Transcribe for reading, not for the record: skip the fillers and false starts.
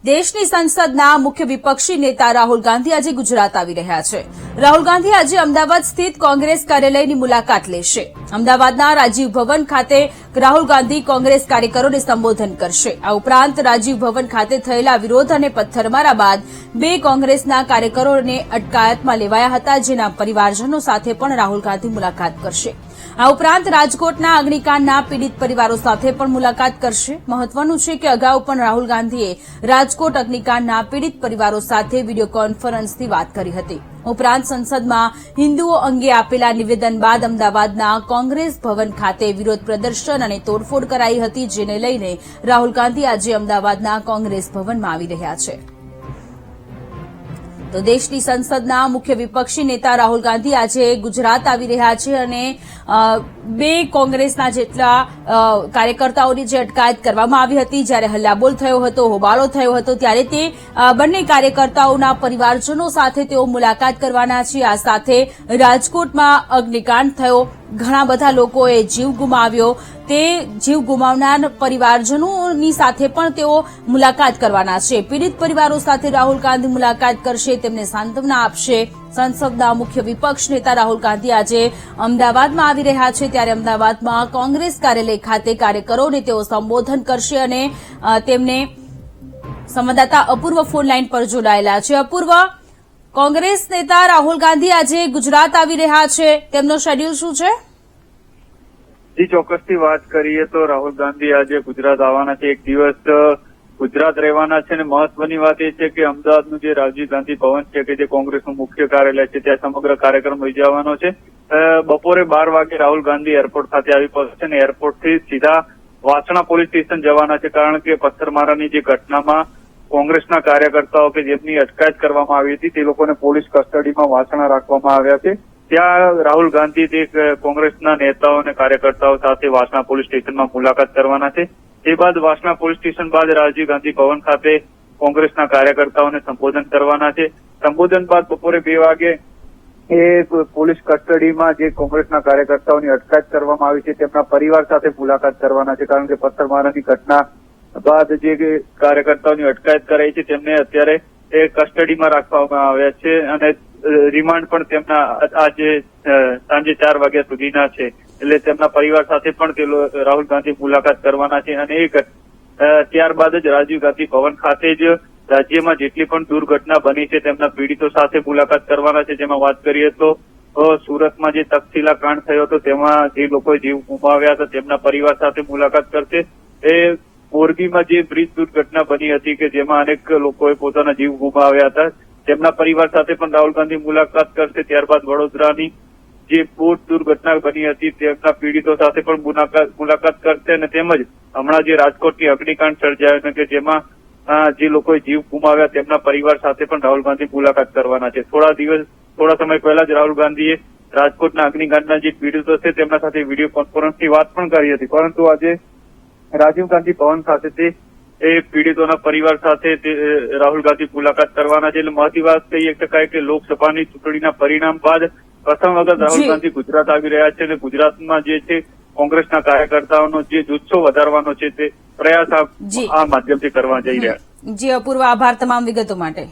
દેશની સંસદના મુખ્ય વિપક્ષી નેતા રાહુલ ગાંધી આજે ગુજરાત આવી રહ્યા છે. રાહુલ ગાંધી આજે અમદાવાદ સ્થિત કોંગ્રેસ કાર્યાલયની મુલાકાત લેશે. અમદાવાદના રાજીવ ભવન ખાતે રાહુલ ગાંધી કોંગ્રેસ કાર્યકરોને સંબોધન કરશે. આ ઉપરાંત રાજીવ ભવન ખાતે થયેલા વિરોધ અને પથ્થરમારા બાદ 2 કોંગ્રેસના કાર્યકરોને અટકાયતમાં લેવાયા હતા, જેના પરિવારજનો સાથે પણ રાહુલ ગાંધી મુલાકાત કરશે. આ ઉપરાંત રાજકોટના અગ્નિકાંડના પીડિત પરિવારો સાથે પણ મુલાકાત કરશે. મહત્વનું છે કે અગાઉ પણ રાહુલ ગાંધીએ રાજકોટ અગ્નિકાંડના પીડિત પરિવારો સાથે વિડીયો કોન્ફરન્સથી વાત કરી હતી. ઉપરાંત સંસદમાં હિન્દુઓ અંગે આપેલા નિવેદન બાદ અમદાવાદના કોંગ્રેસ ભવન ખાતે વિરોધ પ્રદર્શન અને તોડફોડ કરાઈ હતી, જેને લઈને રાહુલ ગાંધી આજે અમદાવાદના કોંગ્રેસ ભવનમાં આવી રહ્યા છે. તો દેશની સંસદના મુખ્ય વિપક્ષી નેતા રાહુલ ગાંધી આજે ગુજરાત આવી રહ્યા છે અને 2 કોંગ્રેસના જેટલા કાર્યકર્તાઓની જે અટકાયત કરવામાં આવી હતી, જ્યારે હલ્લાબોલ થયો હતો, હોબાળો થયો હતો, ત્યારે તે બંને કાર્યકર્તાઓના પરિવારજનો સાથે તેઓ મુલાકાત કરવાના છે. આ સાથે રાજકોટમાં અગ્નિકાંડ થયો, ઘણા બધા લોકોએ જીવ ગુમાવ્યો, તે જીવ ગુમાવનાર પરિવારજનોની સાથે પણ તેઓ મુલાકાત કરવાના છે. પીડિત પરિવારો સાથે રાહુલ ગાંધી મુલાકાત કરશે, તેમને સાંત્વના આપશે. સંસદના મુખ્ય વિપક્ષ નેતા રાહુલ ગાંધી આજે અમદાવાદમાં આવી રહ્યા છે, ત્યારે અમદાવાદમાં કોંગ્રેસ કાર્યાલય ખાતે કાર્યકરોને તેઓ સંબોધન કરશે અને તેમને સંવાદદાતા અપૂર્વ ફોન લાઈન પર જોડાયેલા છે. અપૂર્વ, કોંગ્રેસ નેતા રાહુલ ગાંધી આજે ગુજરાત આવી રહ્યા છે, તેમનો શેડ્યુલ શું છે? જી, ચોક્કસથી વાત કરીએ તો રાહુલ ગાંધી આજે ગુજરાત આવવાના છે. 1 દિવસ ગુજરાત રહેવાના છે અને મહત્વની વાત એ છે કે અમદાવાદનું જે રાજીવ ગાંધી ભવન છે કે જે કોંગ્રેસનું મુખ્ય કાર્યાલય છે, ત્યાં સમગ્ર કાર્યક્રમ યોજાવાનો છે. બપોરે 12 વાગે રાહુલ ગાંધી એરપોર્ટ ખાતે આવી પહોંચશે અને એરપોર્ટથી સીધા વાસણા પોલીસ સ્ટેશન જવાના છે, કારણ કે પથ્થરમારાની જે ઘટનામાં કોંગ્રેસના કાર્યકર્તાઓ કે જેમની અટકાયત કરવામાં આવી હતી તે લોકોને પોલીસ કસ્ટડીમાં વાસણા રાખવામાં આવ્યા છે. ત્યાં રાહુલ ગાંધી તે કોંગ્રેસના નેતાઓ અને કાર્યકર્તાઓ સાથે વાસણા પોલીસ સ્ટેશનમાં મુલાકાત કરવાના છે. તે બાદ વાસણા પોલીસ સ્ટેશન બાદ રાજીવ ગાંધી ભવન ખાતે કોંગ્રેસના કાર્યકર્તાઓને સંબોધન કરવાના છે. સંબોધન બાદ બપોરે 2 વાગે એ પોલીસ કસ્ટડીમાં જે કોંગ્રેસના કાર્યકર્તાઓની અટકાયત કરવામાં આવી છે તેમના પરિવાર સાથે મુલાકાત કરવાના છે, કારણ કે પથ્થરમારાની ઘટના બાદ જે કાર્યકર્તાઓની અટકાયત કરાઈ છે તેમને અત્યારે કસ્ટડીમાં રાખવામાં આવ્યા છે અને રિમાન્ડ પણ તેમના આજે સાંજે 4 વાગ્યા સુધીના છે. એટલે તેમના પરિવાર સાથે પણ તે રાહુલ ગાંધી મુલાકાત કરવાના છે અને ત્યારબાદ જ રાજીવ ગાંધી ભવન ખાતે જ રાજ્યમાં જેટલી પણ દુર્ઘટના બની છે તેમના પીડિતો સાથે મુલાકાત કરવાના છે. જેમાં વાત કરીએ તો સુરતમાં જે તક્ષશિલા કાંડ થયો હતો તેમાં જે લોકોએ જીવ ગુમાવ્યા હતા તેમના પરિવાર સાથે મુલાકાત કરશે. એ મોરબીમાં જે બ્રિજ દુર્ઘટના બની હતી કે જેમાં અનેક લોકોએ પોતાના જીવ ગુમાવ્યા હતા તેમના પરિવાર સાથે પણ રાહુલ ગાંધી મુલાકાત કરશે. ત્યારબાદ વડોદરાની જે બોટ દુર્ઘટના બની હતી તેમના પીડિતો સાથે પણ મુલાકાત કરશે અને તેમજ હમણાં જે રાજકોટની અગ્નિકાંડ સર્જાયો કે જેમાં જે લોકોએ જીવ ગુમાવ્યા તેમના પરિવાર સાથે પણ રાહુલ ગાંધી મુલાકાત કરવાના છે. થોડા સમય પહેલા જ રાહુલ ગાંધીએ રાજકોટના અગ્નિકાંડના જે પીડિતો છે તેમના સાથે વિડીયો કોન્ફરન્સથી વાત પણ કરી હતી, પરંતુ આજે રાજીવ ગાંધી ભવન ખાતે એ પીડિતોના પરિવાર સાથે રાહુલ ગાંધી મુલાકાત કરવાના છે. એટલે મહત્વની વાત કહી શકાય કે લોકસભાની ચૂંટણીના પરિણામ બાદ પ્રથમ વખત રાહુલ ગાંધી ગુજરાત આવી રહ્યા છે અને ગુજરાતમાં જે છે કોંગ્રેસના કાર્યકર્તાઓનો જે જુસ્સો વધારવાનો છે તે પ્રયાસ આ માધ્યમથી કરવા જઈ રહ્યા છે. જી અપૂર્વ, આભાર તમામ વિગતો માટે.